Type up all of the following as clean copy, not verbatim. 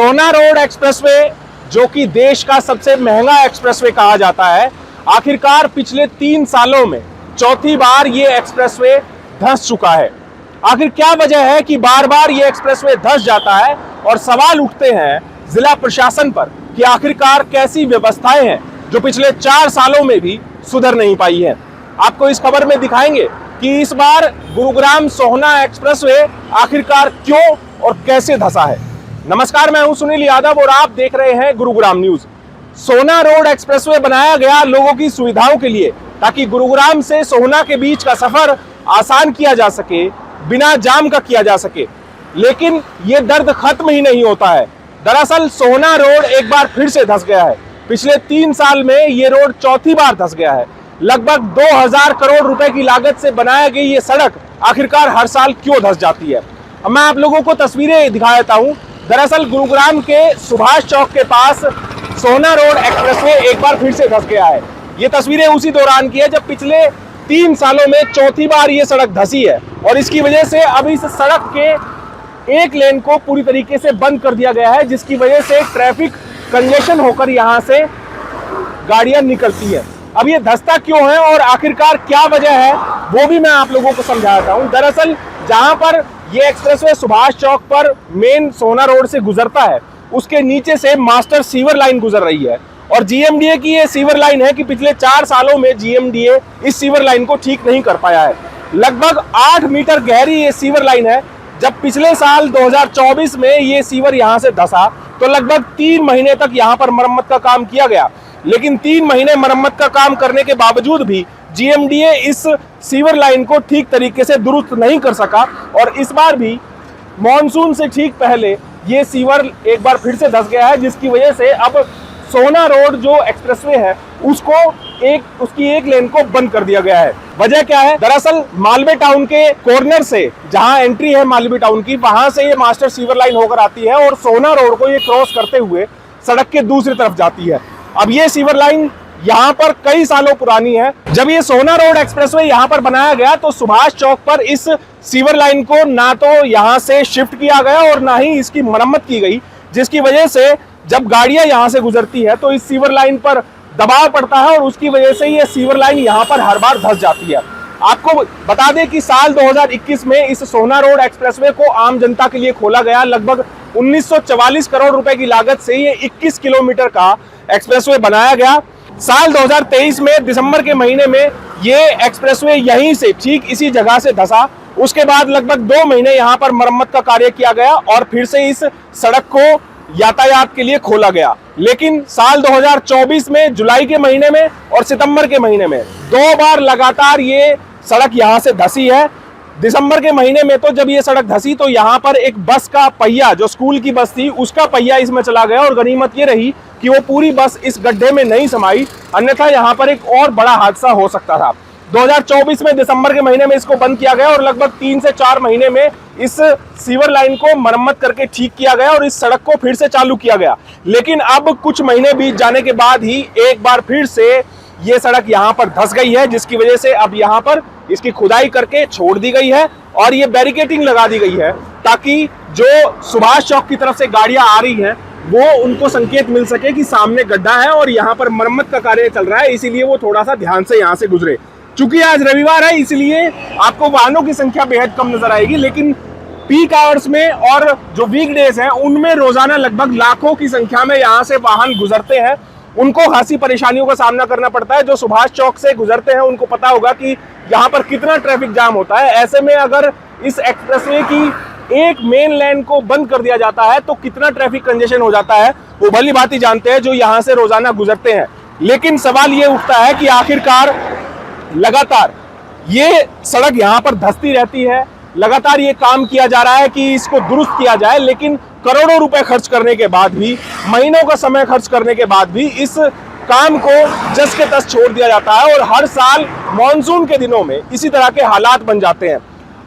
सोना road expressway, जो कि देश का सबसे महंगा एक्सप्रेसवे कहा जाता है, आखिरकार पिछले 3 सालों में चौथी बार ये एक्सप्रेसवे धंस चुका है। आखिर क्या वजह है कि बार बार ये एक्सप्रेसवे धंस जाता है, और सवाल उठते हैं जिला प्रशासन पर कि आखिरकार कैसी व्यवस्थाएं हैं जो पिछले 4 सालों में भी सुधर नहीं पाई है। आपको इस खबर में दिखाएंगे कि इस बार गुरुग्राम सोहना एक्सप्रेसवे आखिरकार क्यों और कैसे धंसा है। नमस्कार, मैं हूं सुनील यादव और आप देख रहे हैं गुरुग्राम न्यूज। सोना रोड एक्सप्रेसवे बनाया गया लोगों की सुविधाओं के लिए, ताकि गुरुग्राम से सोहना के बीच का सफर आसान किया जा सके, बिना जाम का किया जा सके। लेकिन ये दर्द खत्म ही नहीं होता है। दरअसल सोहना रोड एक बार फिर से धंस गया है। पिछले 3 साल में ये रोड चौथी बार धंस गया है। लगभग 2000 करोड़ रुपए की लागत से बनाया गई ये सड़क आखिरकार हर साल क्यों धंस जाती है। अब मैं आप लोगों को तस्वीरें दिखा देता हूं। दरअसल गुरुग्राम के सुभाष चौक के पास सोहना रोड एक्सप्रेसवे एक बार फिर से धंस गया है। ये तस्वीरें उसी दौरान की है जब पिछले 3 सालों में चौथी बार ये सड़क धंसी है, और इसकी वजह से अब इस सड़क के एक लेन को पूरी तरीके से बंद कर दिया गया है, जिसकी वजह से ट्रैफिक कंजेशन होकर यहां से गाड़ियां निकलती है। अब ये धंसता क्यों है और आखिरकार क्या वजह है, वो भी मैं आप लोगों को समझाता हूं। दरअसल जहां पर ये एक्सप्रेसवे सुभाष चौक पर मेन सोहना रोड से गुजरता है, उसके नीचे से मास्टर सीवर लाइन गुजर रही है, और जीएमडीए की ये सीवर लाइन है कि पिछले 4 सालों में जीएमडीए इस सीवर लाइन को ठीक नहीं कर पाया है। लगभग 8 मीटर गहरी ये सीवर लाइन है। जब पिछले साल 2024 में ये सीवर यहां से धंसा तो लगभग 3 महीने तक यहां पर मरम्मत का काम किया गया, लेकिन 3 महीने मरम्मत का काम करने के बावजूद भी जीएमडीए इस सीवर लाइन को ठीक तरीके से दुरुस्त नहीं कर सका, और इस बार भी मॉनसून से ठीक पहले ये सीवर एक बार फिर से धंस गया है, जिसकी वजह से अब सोहना रोड जो एक्सप्रेसवे है उसकी एक लेन को बंद कर दिया गया है। वजह क्या है? दरअसल मालवे टाउन के कॉर्नर से जहां एंट्री है मालवे टाउन की, वहां से ये मास्टर सीवर लाइन होकर आती है और सोहना रोड को ये क्रॉस करते हुए सड़क के दूसरी तरफ जाती है। अब ये सीवर लाइन यहाँ पर कई सालों पुरानी है। जब ये सोहना रोड एक्सप्रेसवे यहाँ पर बनाया गया तो सुभाष चौक पर इस सीवर लाइन को ना तो यहाँ से शिफ्ट किया गया और ना ही इसकी मरम्मत की गई, जिसकी वजह से जब गाड़ियां यहाँ से गुजरती है तो इस सीवर लाइन पर दबाव पड़ता है, और उसकी वजह से ये सीवर लाइन यहाँ पर हर बार धंस जाती है। आपको बता दें कि साल 2021 में इस सोहना रोड एक्सप्रेसवे को आम जनता के लिए खोला गया। लगभग 1944 करोड़ रुपए की लागत से ये 21 किलोमीटर का एक्सप्रेसवे बनाया गया। साल 2023 में दिसंबर के महीने में ये एक्सप्रेसवे यहीं से ठीक इसी जगह से धंसा। उसके बाद लगभग 2 महीने यहाँ पर मरम्मत का कार्य किया गया और फिर से इस सड़क को यातायात के लिए खोला गया। लेकिन साल 2024 में जुलाई के महीने में और सितंबर के महीने में 2 बार लगातार ये सड़क यहाँ से धंसी है। दिसंबर के महीने में तो जब ये सड़क धंसी तो यहाँ पर एक बस का पहिया, जो स्कूल की बस थी, उसका पहिया इसमें चला गया, और गनीमत ये रही कि वो पूरी बस इस गड्ढे में नहीं समाई, अन्यथा यहाँ पर एक और बड़ा हादसा हो सकता था। 2024 में दिसंबर के महीने में इसको बंद किया गया और लगभग 3 से 4 महीने में इस सीवर लाइन को मरम्मत करके ठीक किया गया और इस सड़क को फिर से चालू किया गया। लेकिन अब कुछ महीने बीत जाने के बाद ही एक बार फिर से ये सड़क यहाँ पर धंस गई है, जिसकी वजह से अब यहाँ पर इसकी खुदाई करके छोड़ दी गई है और ये बैरिकेटिंग लगा दी गई है, ताकि जो सुभाष चौक की तरफ से गाड़ियां आ रही हैं वो उनको संकेत मिल सके कि सामने गड्ढा है और यहाँ पर मरम्मत का कार्य चल रहा है, इसीलिए वो थोड़ा सा ध्यान से यहाँ से गुजरे। चूंकि आज रविवार है इसलिए आपको वाहनों की संख्या बेहद कम नजर आएगी, लेकिन पीक आवर्स में और जो वीकडेज हैं उनमें रोजाना लगभग लाखों की संख्या में यहाँ से वाहन गुजरते हैं। उनको खासी परेशानियों का सामना करना पड़ता है। जो सुभाष चौक से गुजरते हैं उनको पता होगा कि यहाँ पर कितना ट्रैफिक जाम होता है। ऐसे में अगर इस एक्सप्रेसवे की एक मेन लाइन को बंद कर दिया जाता है तो कितना ट्रैफिक कंजेशन हो जाता है वो भली भांति जानते हैं जो यहाँ से रोजाना गुजरते हैं। लेकिन सवाल ये उठता है कि आखिरकार लगातार ये सड़क यहाँ पर धंसती रहती है, लगातार ये काम किया जा रहा है कि इसको दुरुस्त किया जाए, लेकिन करोड़ों रुपए खर्च करने के बाद भी, महीनों का समय खर्च करने के बाद भी इस काम को जस के तस छोड़ दिया जाता है, और हर साल मॉनसून के दिनों में इसी तरह के हालात बन जाते हैं।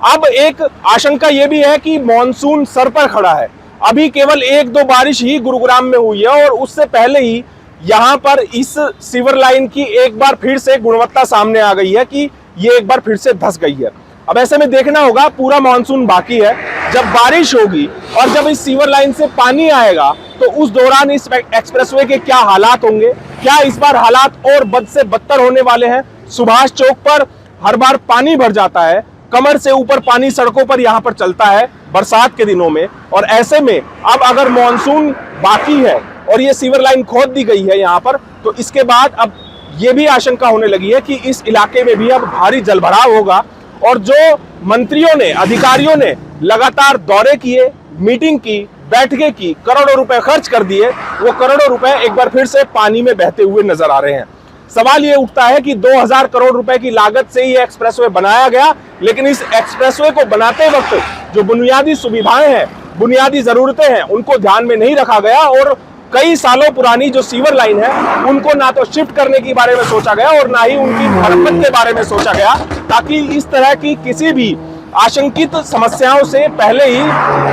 अब एक आशंका ये भी है कि मॉनसून सर पर खड़ा है। अभी केवल 1-2 बारिश ही गुरुग्राम में हुई है, और उससे पहले ही यहाँ पर इस सीवर लाइन की एक बार फिर से गुणवत्ता सामने आ गई है कि ये एक बार फिर से धंस गई है। अब ऐसे में देखना होगा, पूरा मानसून बाकी है, जब बारिश होगी और जब इस सीवर लाइन से पानी आएगा तो उस दौरान इस एक्सप्रेसवे के क्या हालात होंगे। क्या इस बार हालात और बद से बदतर होने वाले हैं। सुभाष चौक पर हर बार पानी भर जाता है, कमर से ऊपर पानी सड़कों पर यहां पर चलता है बरसात के दिनों में। और ऐसे में अब अगर मॉनसून बाकी है और ये सीवर लाइन खोद दी गई है यहां पर, तो इसके बाद अब ये भी आशंका होने लगी है कि इस इलाके में भी अब भारी जलभराव होगा। और जो मंत्रियों ने, अधिकारियों ने लगातार दौरे किए, मीटिंग की, बैठकें की, करोड़ों रुपए खर्च कर दिए, वो करोड़ों रुपए एक बार फिर से पानी में बहते हुए नजर आ रहे हैं। सवाल ये उठता है कि 2000 करोड़ रुपए की लागत से ये एक्सप्रेसवे बनाया गया, लेकिन इस एक्सप्रेसवे को बनाते वक्त जो बुनियादी सुविधाएं हैं, बुनियादी जरूरतें हैं, उनको ध्यान में नहीं रखा गया। और कई सालों पुरानी जो सीवर लाइन है उनको ना तो शिफ्ट करने के बारे में सोचा गया और ना ही उनकी मरम्मत के बारे में सोचा गया, ताकि इस तरह की किसी भी आशंकित समस्याओं से पहले ही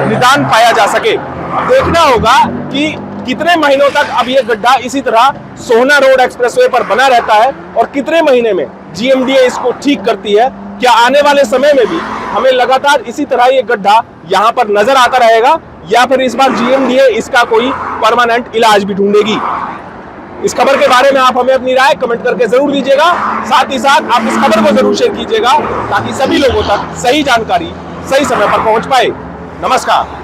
निदान पाया जा सके। देखना होगा कि कितने महीनों तक अब ये गड्ढा इसी तरह सोहना रोड एक्सप्रेसवे पर बना रहता है और कितने महीने में जीएमडीए इसको ठीक करती है। क्या आने वाले समय में भी हमें लगातार इसी तरह ये गड्ढा यहां पर नजर आता रहेगा, या फिर इस बार जीएमडीए इसका कोई परमानेंट इलाज भी ढूंढेगी। इस खबर के बारे में आप हमें अपनी राय कमेंट करके जरूर दीजिएगा। साथ ही साथ आप इस खबर को जरूर शेयर कीजिएगा ताकि सभी लोगों तक सही जानकारी सही समय पर पहुंच पाए। नमस्कार।